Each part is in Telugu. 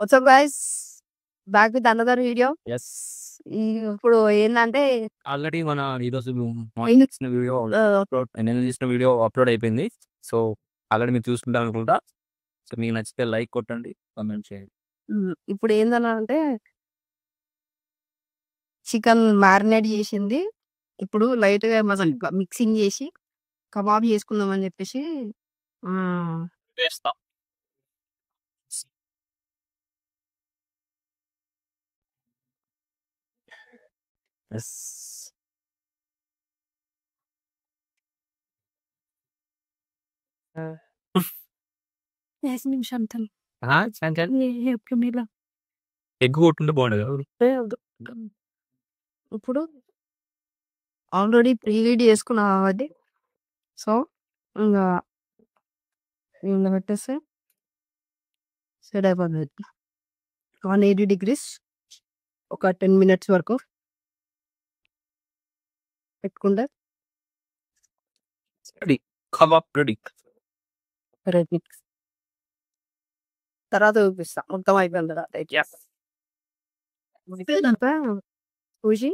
WhatsApp guys, back with another video. Yes ఇప్పుడు ఏంటంటే ఆల్రెడీ మన ఈరోజు మార్నింగ్ ఇచ్చిన వీడియో నేను తీసిన వీడియో అప్లోడ్ అయిపోయింది. సో ఆల్రెడీ మీరు చూసుకుంటారు అనుకుంటా. సో మీకు నచ్చితే లైక్ కొట్టండి, కామెంట్ చేయండి. ఇప్పుడు ఏందనంటే చికెన్ మ్యారినేట్ చేసింది. ఇప్పుడు లైట్గా మసాలా మిక్సింగ్ చేసి కబాబ్ చేసుకుందాం అని చెప్పేసి వేస్తా. ఎస్ ఎగ్ కొట్టుంటే బాగుండదు. ఇప్పుడు ఆల్రెడీ ప్రీహీట్ చేసుకున్నా కాబట్టి సో ఇంకా ఇందులో పెట్టేస్తే సెట్ అయిపోతుంది. 180 degrees ఒక 10 minutes వరకు పెట్టుకుంటే రెడీ, కబాబ్ రెడీ. రెడీ. తర్వాత చూపిస్తా మొత్తం అయిపోయిన తర్వాత చూసి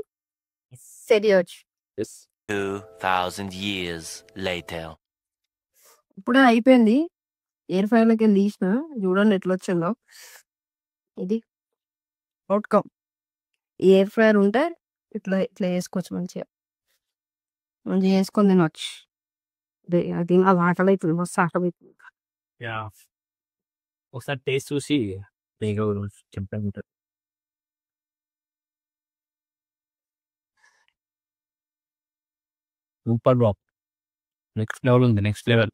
సెట్ చేయొచ్చు. 2000 years later. ఇప్పుడే అయిపోయింది. ఎయిర్ ఫ్రైలోకి వెళ్ళి తీసిన, చూడండి ఎట్లా వచ్చిందో. ఇది అవుట్కమ్. ఎయిర్ ఫ్రైర్ ఉంటే ఇట్లా ఇట్లా వేసుకోవచ్చు, మంచిగా వేసుకొని తినవచ్చు. అది అది ఆకలి అవుతుంది, మస్తు ఆకలి అవుతుంది. ఒకసారి టేస్ట్ చూసి మీకు చెప్పండి. సూపర్ బాబ్, నెక్స్ట్ లెవెల్ ఉంది, నెక్స్ట్ లెవెల్.